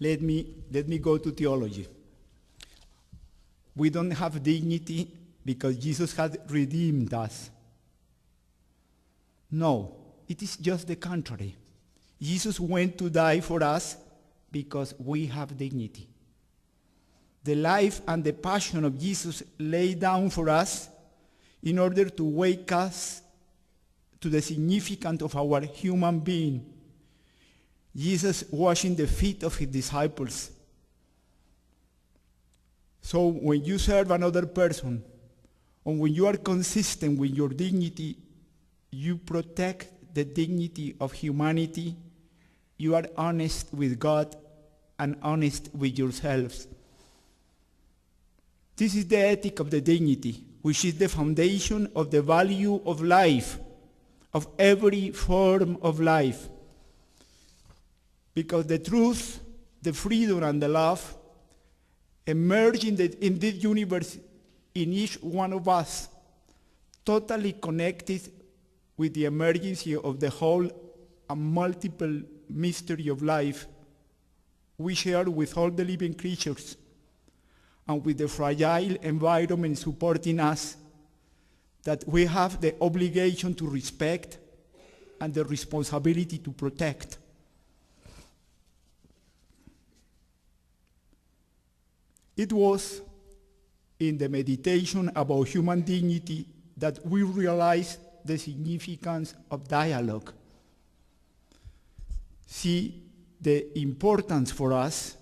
Let me go to theology. We don't have dignity because Jesus had redeemed us. No, it is just the contrary. Jesus went to die for us because we have dignity. The life and the passion of Jesus laid down for us in order to wake us to the significance of our human being. Jesus washing the feet of his disciples. So when you serve another person, or when you are consistent with your dignity, you protect the dignity of humanity, you are honest with God and honest with yourselves. This is the ethic of the dignity, which is the foundation of the value of life, of every form of life. Because the truth, the freedom, and the love emerge in this universe in each one of us, totally connected with the emergency of the whole and multiple mystery of life we share with all the living creatures and with the fragile environment supporting us, that we have the obligation to respect and the responsibility to protect. It was in the meditation about human dignity that we realized the significance of dialogue. See the importance for us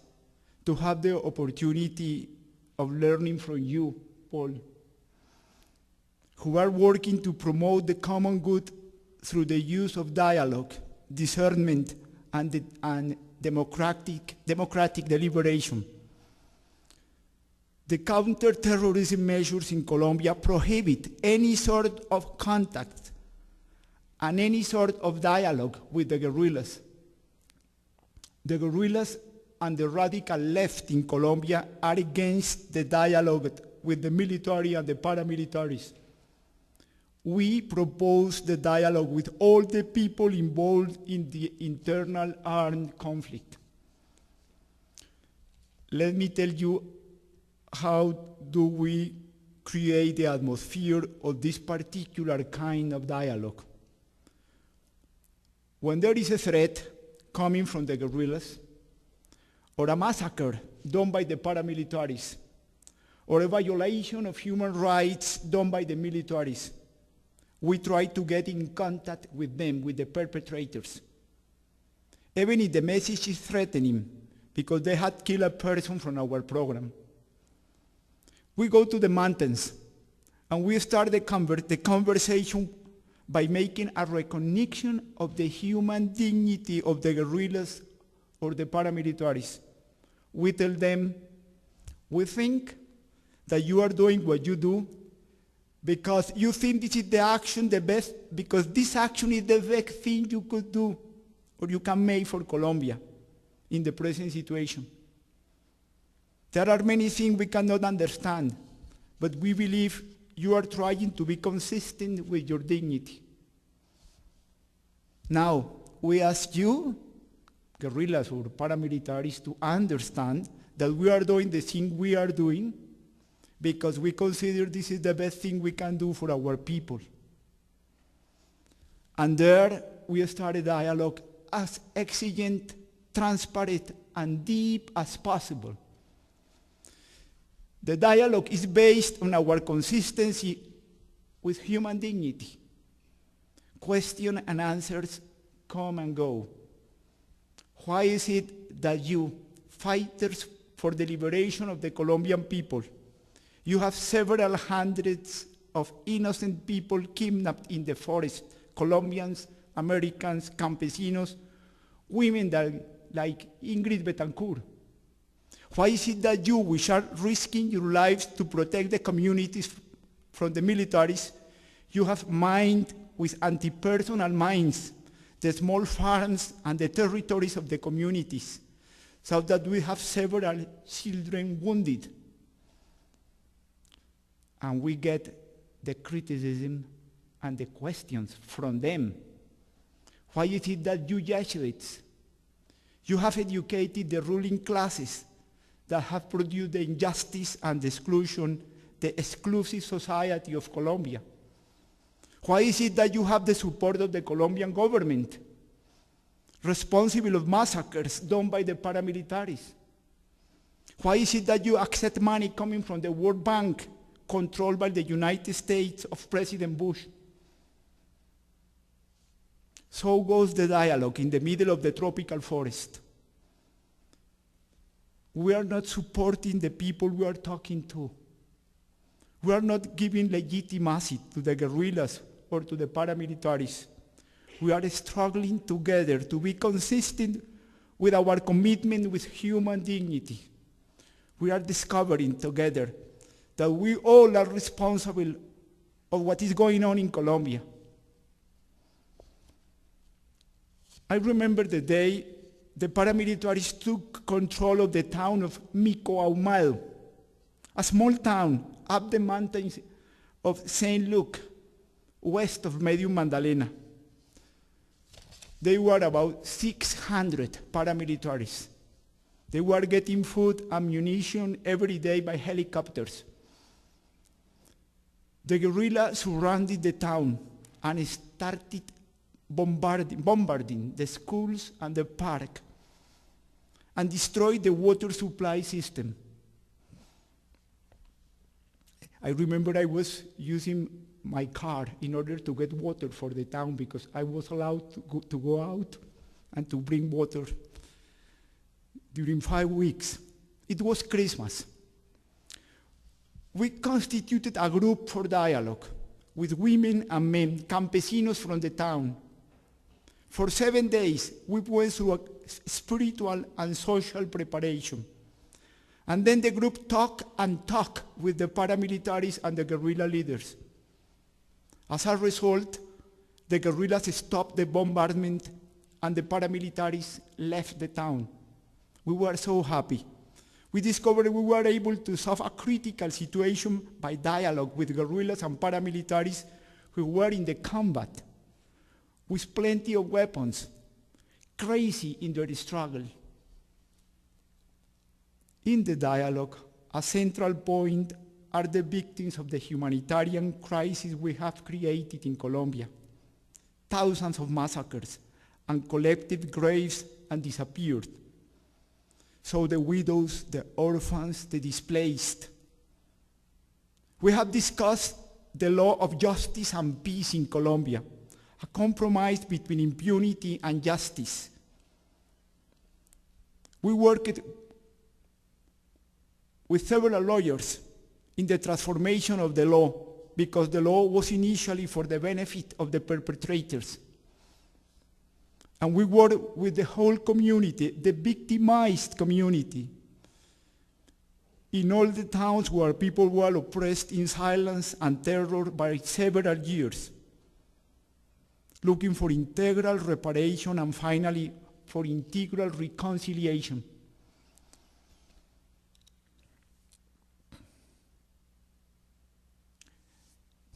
to have the opportunity of learning from you, Paul, who are working to promote the common good through the use of dialogue, discernment, and democratic deliberation. The counter-terrorism measures in Colombia prohibit any sort of contact and any sort of dialogue with the guerrillas. The guerrillas and the radical left in Colombia are against the dialogue with the military and the paramilitaries. We propose the dialogue with all the people involved in the internal armed conflict. Let me tell you how do we create the atmosphere of this particular kind of dialogue. When there is a threat coming from the guerrillas, or a massacre done by the paramilitaries, or a violation of human rights done by the militaries, we try to get in contact with them, with the perpetrators. Even if the message is threatening, because they had killed a person from our program. We go to the mountains, and we start the conversation by making a recognition of the human dignity of the guerrillas or the paramilitaries. We tell them, we think that you are doing what you do because you think this is the action the best, because this action is the best thing you could do or you can make for Colombia in the present situation. There are many things we cannot understand, but we believe you are trying to be consistent with your dignity. Now, we ask you, guerrillas or paramilitaries, to understand that we are doing the thing we are doing because we consider this is the best thing we can do for our people. And there, we start a dialogue as exigent, transparent, and deep as possible. The dialogue is based on our consistency with human dignity. Questions and answers come and go. Why is it that you, fighters for the liberation of the Colombian people, you have several hundreds of innocent people kidnapped in the forest, Colombians, Americans, campesinos, women like Ingrid Betancourt? Why is it that you, which are risking your lives to protect the communities from the militaries, you have mined with anti-personal mines the small farms and the territories of the communities, so that we have several children wounded? And we get the criticism and the questions from them. Why is it that you Jesuits, You have educated the ruling classes that have produced the injustice and the exclusion, the exclusive society of Colombia. Why is it that you have the support of the Colombian government, responsible of massacres done by the paramilitaries? Why is it that you accept money coming from the World Bank, controlled by the United States of President Bush? So goes the dialogue in the middle of the tropical forest. We are not supporting the people we are talking to. We are not giving legitimacy to the guerrillas or to the paramilitaries. We are struggling together to be consistent with our commitment with human dignity. We are discovering together that we all are responsible of what is going on in Colombia. I remember the day the paramilitaries took control of the town of Mico Ahumado, a small town up the mountains of St. Luke, west of Medium Magdalena. They were about 600 paramilitaries. They were getting food, ammunition every day by helicopters. The guerrilla surrounded the town and started bombarding the schools and the park and destroyed the water supply system. I remember I was using my car in order to get water for the town because I was allowed to go out and to bring water during 5 weeks. It was Christmas. We constituted a group for dialogue with women and men, campesinos from the town. For 7 days, we went through a spiritual and social preparation. And then the group talked and talked with the paramilitaries and the guerrilla leaders. As a result, the guerrillas stopped the bombardment and the paramilitaries left the town. We were so happy. We discovered we were able to solve a critical situation by dialogue with guerrillas and paramilitaries who were in the combat, with plenty of weapons, crazy in their struggle. In the dialogue, a central point are the victims of the humanitarian crisis we have created in Colombia. Thousands of massacres and collective graves and disappeared. So the widows, the orphans, the displaced. We have discussed the law of justice and peace in Colombia, a compromise between impunity and justice. We worked with several lawyers in the transformation of the law because the law was initially for the benefit of the perpetrators. And we worked with the whole community, the victimized community, in all the towns where people were oppressed in silence and terror by several years, looking for integral reparation and finally for integral reconciliation.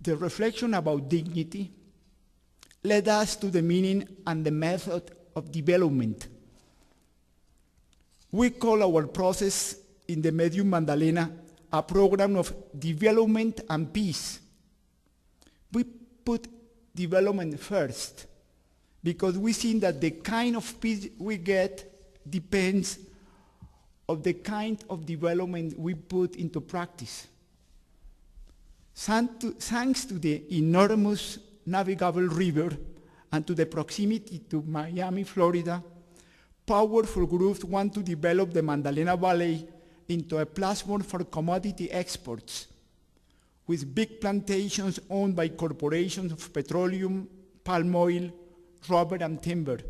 The reflection about dignity led us to the meaning and the method of development. We call our process in the Medium Magdalena a program of development and peace. We put development first because we think that the kind of peace we get depends on the kind of development we put into practice. Thanks to the enormous navigable river and to the proximity to Miami, Florida, powerful groups want to develop the Magdalena Valley into a platform for commodity exports, with big plantations owned by corporations of petroleum, palm oil, rubber, and timber,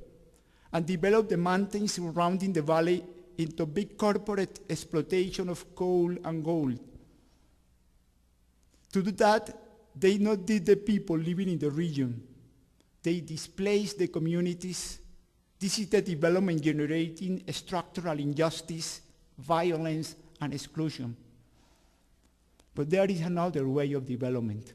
and develop the mountains surrounding the valley into big corporate exploitation of coal and gold. To do that, they not did the people living in the region. They displaced the communities. This is the development generating structural injustice, violence, and exclusion. But there is another way of development.